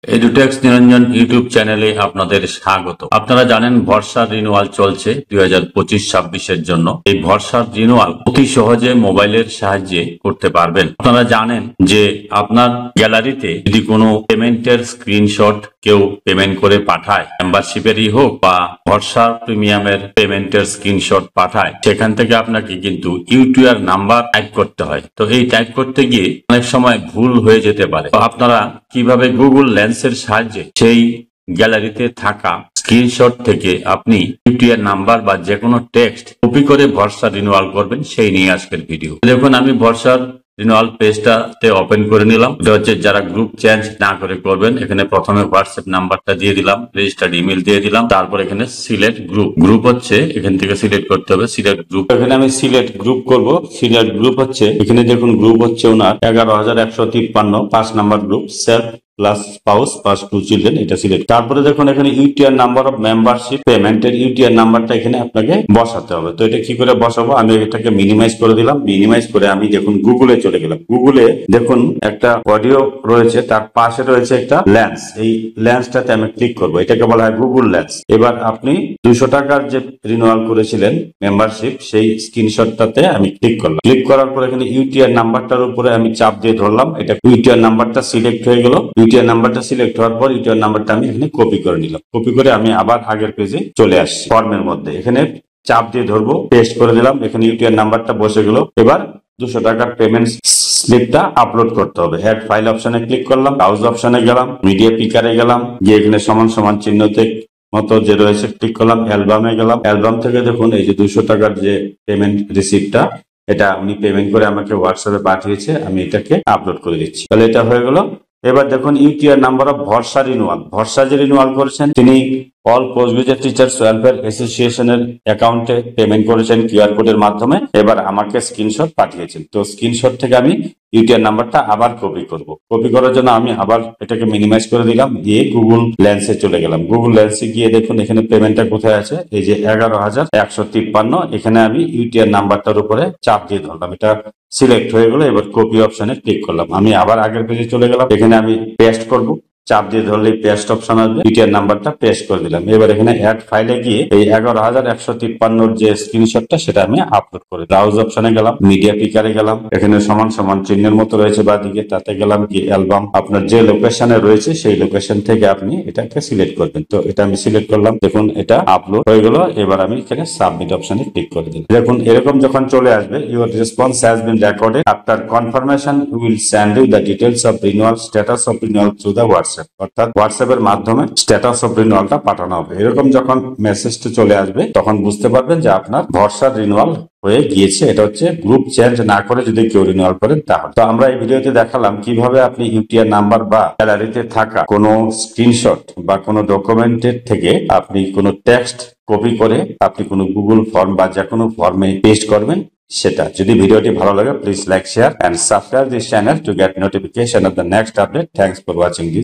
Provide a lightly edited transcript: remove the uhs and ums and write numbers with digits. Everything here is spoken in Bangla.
এডুটেক্স নিরঞ্জন ইউটিউব চ্যানেলে আপনাদের স্বাগত। আপনারা জানেন ভরসার রিনিউয়াল চলছে 2025-26-এর জন্য। এই ভরসার রিনিউয়াল অতি সহজে মোবাইলের সাহায্যে করতে পারবেন। আপনারা জানেন যে আপনার গ্যালারিতে যদি কোনো পেমেন্টের স্ক্রিনশট কেউ পেমেন্ট করে পাঠায়, মেম্বারশিপেরই হোক বা ভরসা প্রিমিয়ামের পেমেন্টের স্ক্রিনশট পাঠায়, সেখান থেকে আপনাকে কিন্তু ইউটিআর নাম্বার টাইপ করতে হয়। তো এই টাইপ করতে গিয়ে অনেক সময় ভুল হয়ে যেতে পারে। তো আপনারা কিভাবে গুগল লেন্সের সাহায্যে সেই গ্যালারিতে থাকা স্ক্রিনশট থেকে আপনি ইউটিআর নাম্বার বা যে কোনো টেক্সট কপি করে ভরসা রিনিউয়াল করবেন, সেই নিয়ে আজকের ভিডিও। দেখুন, আমি ভরসার রিনিউয়াল পেজটাতে ওপেন করে নিলাম। এটা হচ্ছে যারা গ্রুপ চেঞ্জ না করে করবেন। এখানে প্রথমে হোয়াটসঅ্যাপ নাম্বারটা দিয়ে দিলাম, রেজিস্টার্ড ইমেল দিয়ে দিলাম, তারপর এখানে সিলেক্ট গ্রুপ। গ্রুপ হচ্ছে এখান থেকে সিলেক্ট করতে হবে সিলেক্ট গ্রুপ। এখানে আমি সিলেক্ট গ্রুপ করব। সিলেক্ট গ্রুপ হচ্ছে এখানে দেখুন, গ্রুপ হচ্ছে ওনার 11,153 5 number group, self plus spouse plus 2 children, এটা সিলেক্ট। তারপরে দেখুন এখানে ইউটিআর নাম্বার অফ মেম্বারশিপ পেমেন্টের ইউটিআর নাম্বারটা এখানে আপনাকে বসাতে হবে। তো এটা কি করে বসাবো, আমি এটাকে মিনিমাইজ করে দিলাম। মিনিমাইজ করে আমি দেখুন গুগলে চলে গেলাম। গুগলে দেখুন একটা অডিও রয়েছে, তার পাশে রয়েছে একটা লেন্স। এই লেন্সটাতে আমি ক্লিক করব। এটাকে বলা হয় গুগল লেন্স। এবার আপনি 200 টাকার যে রিনিউয়াল করেছিলেন মেম্বারশিপ, সেই স্ক্রিনশটটাতে আমি ক্লিক করলাম। ক্লিক করার পর এখানে ইউটিআর নাম্বারটার উপরে আমি চাপ দিয়ে ধরলাম। এটা ইউটিআর নাম্বারটা সিলেক্ট হয়ে গেল। ইউটিআর নাম্বারটা সিলেক্ট হওয়ার পর ইউটিআর নাম্বারটা আমি এখানে কপি করে নিলাম। কপি করে আমি আবার আগের পেজে চলে আসছি। ফর্মের মধ্যে এখানে চাপ দিয়ে ধরবো, পেস্ট করে দিলাম। এখানে ইউটিআর নাম্বারটা বসে গেল। এবার 200 টাকার পেমেন্ট স্লিপটা আপলোড করতে হবে। অ্যাড ফাইল অপশনে ক্লিক করলাম, ব্রাউজ অপশনে গেলাম, মিডিয়া পিকারে গেলাম, গিয়ে এখানে সমান সমান চিহ্নতে মতো যে রয়েছে ক্লিক করলাম, অ্যালবামে গেলাম। অ্যালবাম থেকে দেখুন এই যে 200 টাকার যে পেমেন্ট রিসিপ্টটা, এটা উনি পেমেন্ট করে আমাকে হোয়াটসঅ্যাপে পাঠিয়েছে। আমি এটাকে আপলোড করে দিচ্ছি। তাহলে এটা হয়ে গেল। এবার দেখুন ইউটিআর নাম্বার অফ ভরসা রিনিউয়াল। ভরসা যে রিনিউয়াল করেছেন, তিনি all post graduate teachers welfare অ্যাসোসিয়েশনের অ্যাকাউন্টে পেমেন্ট করেছেন কিউআর কোডের মাধ্যমে। এবার আমাকে স্ক্রিনশট পাঠিয়েছেন। তো স্ক্রিনশট থেকে আমি ইউটিআর নাম্বারটা আবার কপি করব। কপি করার জন্য আমি আবার এটাকে মিনিমাইজ করে দিলাম, দিয়ে গুগল লেন্সে চলে গেলাম। গুগল লেন্সে গিয়ে দেখুন এখানে পেমেন্টটা কোথায় আছে, এই যে 11,153। এখানে আমি ইউটিআর নাম্বারটার উপরে চাপ দিয়ে ধরলাম। এটা সিলেক্ট হয়ে গেল। এবার কপি অপশনে ক্লিক করলাম। আমি আবার আগের পেজে চলে গেলাম। এখানে আমি পেস্ট করব। চাপ দিয়ে ধরলে পেস্ট অপশন আসবে, ইউটিআর নাম্বারটা পেস্ট করে দিলাম। এবার এখানে অ্যাড ফাইলে গিয়ে এই 11,153 যে স্ক্রিনশটটা, সেটা আমি আপলোড করে ব্রাউজ অপশনে গেলাম, মিডিয়া পিকারে গেলাম। এখানে সমান সমান চিহ্নের মতো রয়েছে বাদিকে, তাতে গেলাম, কি অ্যালবাম আপনার যে লোকেশনে রয়েছে সেই লোকেশন থেকে আপনি এটাকে সিলেক্ট করবেন। তো এটা আমি সিলেক্ট করলাম। দেখুন এটা আপলোড হয়ে গেল। এবার আমি এখানে সাবমিট অপশনে ক্লিক করে দিলাম। দেখুন এরকম যখন চলে আসবে, your response has been recorded, after confirmation we will send you the details of renewal, status of renewal through the WhatsApp. অর্থাৎ হোয়াটসঅ্যাপের মাধ্যমে স্ট্যাটাস অফ রিনিউয়ালটা পাঠানো হবে। এরকম যখন মেসেজটা চলে আসবে, তখন বুঝতে পারবেন যে আপনার ভরসার রিনিউয়াল হয়ে গিয়েছে। এটা হচ্ছে গ্রুপ চেঞ্জ না করে যদি কেউ রিনিউয়াল করেন তাহলে। তো আমরা এই ভিডিওতে দেখালাম কিভাবে আপনি ইউটিআর নাম্বার বা গ্যালারিতে থাকা কোনো স্ক্রিনশট বা কোনো ডকুমেন্টের থেকে আপনি কোনো টেক্সট কপি করে আপনি কোনো গুগল ফর্ম বা যে কোনো ফর্মে পেস্ট করবেন সেটা। যদি ভিডিওটি ভালো লাগে, please like, share and subscribe this channel to get notification of the next update. Thanks for watching this.